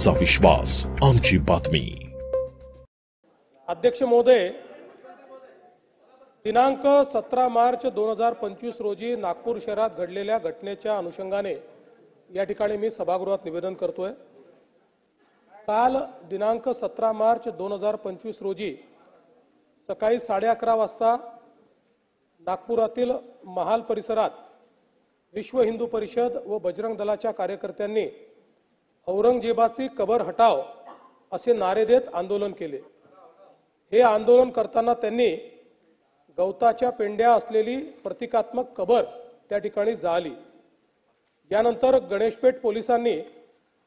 आमचा विश्वास, आमची बातमी। अध्यक्ष महोदय, दिनांक 17 मार्च 2025 रोजी नागपूर शहरात घडलेल्या घटनेच्या अनुषंगाने या ठिकाणी मी सभागृहात निवेदन करतोय। काल दिनांक 17 मार्च 2025 रोजी सकाळी 11:30 वाजता नागपुरातील महाल परिसरात विश्व हिंदू परिषद व बजरंग दलाच्या कार्यकर्त्यांनी औरंगजेबाची कबर हटाव असे नारे देत आंदोलन केले। हे आंदोलन करताना त्यांनी गवताच्या पेंड्या असलेली प्रतिकात्मक कबर त्या ठिकाणी जाळली। यानंतर गणेशपेठ पोलिसांनी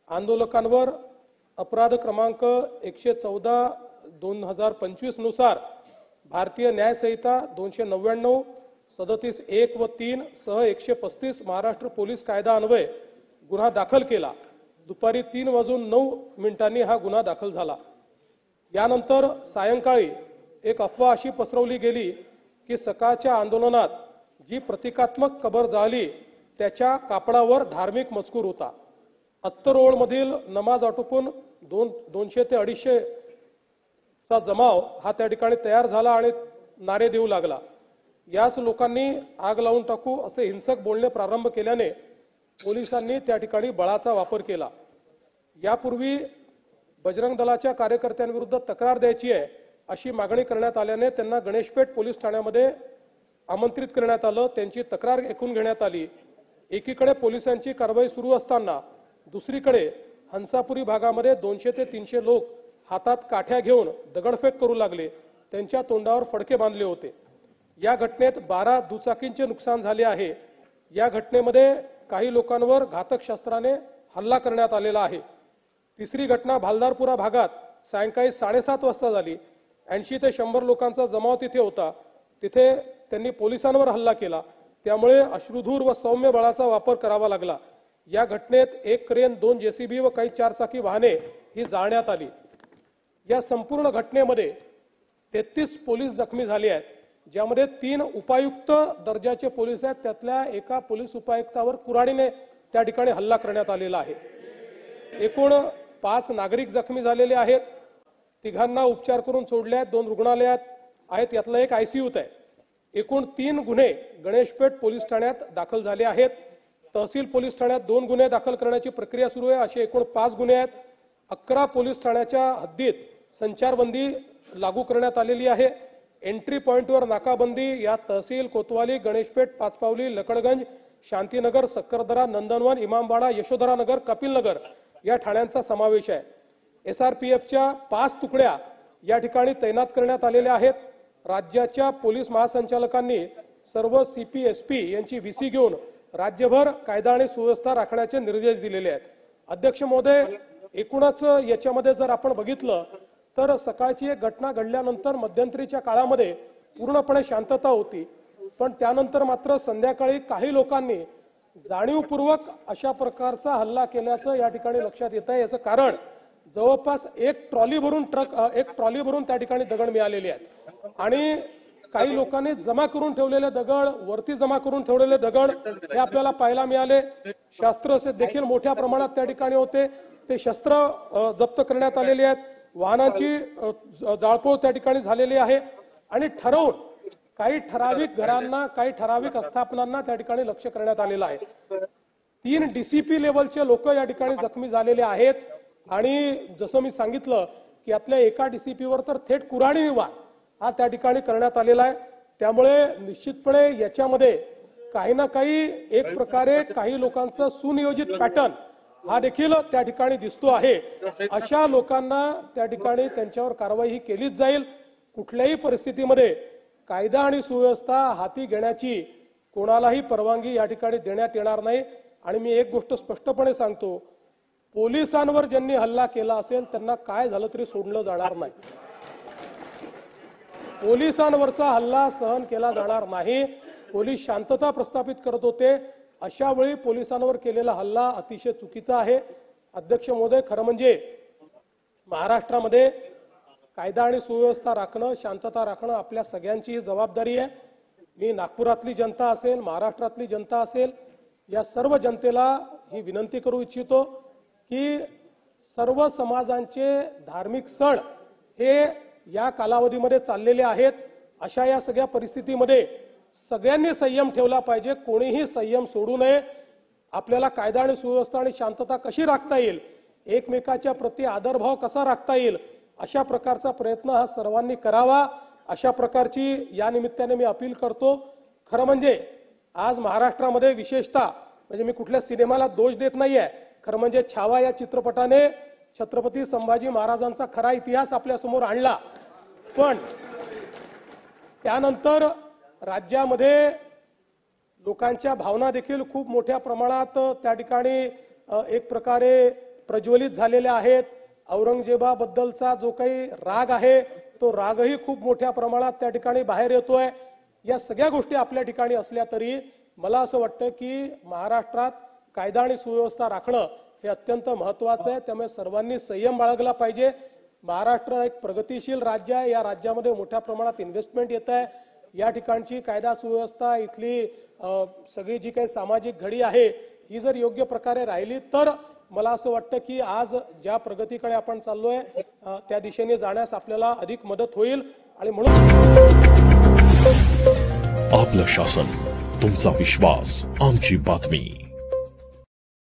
आंदोलकांवर अपराध क्रमांक 114/2025 नुसार भारतीय न्याय संहिता 299 37(1) व 3 सह 135 महाराष्ट्र पोलीस कायदा अन्वये गुन्हा दाखल केला। दुपारी 3:09 हा गुन्हा दाखल झाला। यानंतर सायंकाळी एक अफवा अशी पसरवली गेली की सकाळच्या आंदोलनात जी प्रतिकात्मक कबर जाळली त्याच्या कापडावर धार्मिक मजकूर होता। अत्तरोळ मधील नमाज आटोपून 200 ते 250 चा जमाव हा त्या ठिकाणी तयार झाला आणि नारे देऊ लागला। याच लोकांनी आग लावून टाकू असे हिंसक बोलणे प्रारंभ केल्याने पोलिसांनी त्या ठिकाणी बळाचा वापर केला। यापूर्वी बजरंग दलाच्या कार्यकर्त्यांविरुद्ध तक्रार द्यायची आहे अशी मागणी करण्यात आल्याने त्यांना गणेशपेठ पोलीस ठाण्यामध्ये आमंत्रित करण्यात आलं। त्यांची तक्रार ऐकून घेण्यात आली। एकीकडे पोलिसांची कारवाई सुरू असताना दुसरीकडे हंसापुरी भागामध्ये 200 ते 300 लोक हातात काठ्या घेऊन दगडफेक करू लागले। त्यांच्या तोंडावर फडके बांधले होते। या घटनेत 12 दुचाकींचे नुकसान झाले आहे। या घटनेमध्ये काही लोकांवर घातक शस्त्राने हल्ला करण्यात आलेला आहे। तिसरी घटना भालदारपुरा भागात सायंकाळी 7:30 वाजता झाली। 80 ते 100 लोकांचा जमाव तिथे होता। तिथे त्यांनी पोलिसांवर हल्ला केला, त्यामुळे अश्रुधूर व सौम्य बळाचा वापर करावा लागला। या घटनेत एक क्रेन, 2 जेसीबी व काही 4 चाकी वाहने ही जाळण्यात आली। या संपूर्ण घटनेमध्ये 33 पोलीस जखमी झाले आहेत, ज्यामध्ये 3 उपायुक्त दर्जाचे पोलीस आहेत। त्यातल्या एका पोलीस उपायुक्तावर कुऱ्हाडीने त्या ठिकाणी हल्ला करण्यात आलेला आहे। एकूण 5 नागरिक जखमी झालेले आहेत। तिघांना उपचार करून सोडले आहेत। 2 रुग्णालयात आहेत, यातला एक आयसीयूत आहे। एकूण 3 गुन्हे गणेशपेठ पोलीस ठाण्यात दाखल झाले आहेत। तहसील पोलीस ठाण्यात 2 गुन्हे दाखल करण्याची प्रक्रिया सुरू आहे। असे एकूण 5 गुन्हे आहेत। 11 पोलीस ठाण्याच्या हद्दीत संचारबंदी लागू करण्यात आलेली आहे। एंट्री पॉइंटवर नाकाबंदी या तहसील कोतवाली, गणेशपेठ, पाचपावली, लकडगंज, शांतीनगर, सक्करदरा, नंदनवन, इमामबाड़ा, यशोधरानगर, कपिलनगर या ठाण्यांचा समावेश आहे। एसआरपीएफच्या 5 तुकड्या या ठिकाणी तैनात करण्यात आलेल्या आहेत। राज्याच्या पोलीस महासंचालकांनी सर्व सीपीएसपी यांची व्हीसी घेऊन राज्यभर कायदा आणि सुव्यवस्था राखण्याचे निर्देश दिलेले आहेत। अध्यक्ष महोदय, एकूणच याच्यामध्ये जर आपण बघितलं तर सकाळची एक घटना घडल्यानंतर मध्यंतरीच्या काळामध्ये पूर्णपणे शांतता होती, पण त्यानंतर मात्र संध्याकाळी काही लोकांनी जाणीवपूर्वक अशा प्रकारचा हल्ला केल्याचं या ठिकाणी लक्षात येत आहे। याचं कारण जवळपास एक ट्रॉली भरून त्या ठिकाणी दगड मिळालेले आहेत आणि काही लोकांनी जमा करून ठेवलेले दगड, वरती जमा करून ठेवलेले दगड हे आपल्याला पाहायला मिळाले। शस्त्र देखील मोठ्या प्रमाणात त्या ठिकाणी होते, ते शस्त्र जप्त करण्यात आलेले आहेत। वाहनांची जाळपोळ त्या ठिकाणी झालेली आहे आणि ठरवून काही ठराविक घरांना, काही ठराविक आस्थापनांना त्या ठिकाणी लक्ष करण्यात आलेलं आहे। 3 डीसीपी लेवलचे लोक या ठिकाणी जखमी झालेले आहेत आणि जसं मी सांगितलं की यातल्या एका डीसीपीवर तर थेट कुऱ्हाडीने वार हा त्या ठिकाणी करण्यात आलेला आहे। त्यामुळे निश्चितपणे याच्यामध्ये काही ना काही एक प्रकारे काही लोकांचा सुनियोजित पॅटर्न हा देखील त्या ठिकाणी दिसतो आहे। अशा लोकांना त्या ठिकाणी त्यांच्यावर कारवाई ही केलीच जाईल। कुठल्याही परिस्थितीमध्ये कायदा आणि सुव्यवस्था हाती घेण्याची कोणालाही परवानगी या ठिकाणी देण्यात येणार नाही। आणि मी एक गोष्ट स्पष्टपणे सांगतो, पोलिसांवर ज्यांनी हल्ला केला असेल त्यांना काय झालं तरी सोडलं जाणार नाही। पोलिसांवरचा हल्ला सहन केला जाणार नाही। पोलीस शांतता प्रस्थापित करत होते, अशा वेळी पोलिसांवर केलेला हल्ला अतिशय चुकीचा आहे। अध्यक्ष महोदय, खरं म्हणजे महाराष्ट्रामध्ये कायदा आणि सुव्यवस्था राखणं, शांतता राखणं आपल्या सगळ्यांची जबाबदारी आहे। मी नागपुरातली जनता असेल, महाराष्ट्रातली जनता असेल, या सर्व जनतेला ही विनंती करू इच्छितो की सर्व समाजांचे धार्मिक सण हे या कालावधीमध्ये चाललेले आहेत। अशा या सगळ्या परिस्थितीमध्ये सगळ्यांनी संयम ठेवला पाहिजे, कोणीही संयम सोडू नये। आपल्याला कायदा आणि सुव्यवस्था आणि शांतता कशी राखता येईल, एकमेकाच्या प्रति आदरभाव कसा राखता येईल, अशा प्रकारचा प्रयत्न हा सर्वांनी करावा, अशा प्रकारची या निमित्ताने मी अपील करतो। खरं म्हणजे आज महाराष्ट्रामध्ये विशेषतः म्हणजे मी कुठल्या सिनेमाला दोष देत नाहीये, खरं म्हणजे छावा या चित्रपटाने छत्रपती संभाजी महाराजांचा खरा इतिहास आपल्या समोर आणला, पण त्यानंतर राज्यामध्ये लोकांच्या भावना देखील खूप मोठ्या प्रमाणात त्या ठिकाणी एक प्रकारे प्रज्वलित झालेल्या आहेत। औरंगजेबाबद्दलचा जो काही राग आहे तो रागही खूप मोठ्या प्रमाणात त्या ठिकाणी बाहेर येतोय। या सगळ्या गोष्टी आपल्या ठिकाणी असल्या तरी मला असं वाटतं की महाराष्ट्रात कायदा आणि सुव्यवस्था राखणं हे अत्यंत महत्त्वाचं आहे, त्यामुळे सर्वांनी संयम बाळगला पाहिजे। महाराष्ट्र एक प्रगतिशील राज्य आहे, या राज्यामध्ये मोठ्या प्रमाणात इन्व्हेस्टमेंट येत आहे। या ठिकाणची कायदा सुव्यवस्था, इथली सगळी जी काही सामाजिक घडी आहे ही जर योग्य प्रकारे राहिली तर मला असं वाटतं की आज ज्या प्रगतीकडे आपण चाललोय त्या दिशेने जाण्यास आपल्याला अधिक मदत होईल। आणि म्हणून आपलं शासन, तुमचा विश्वास, आमची बातमी।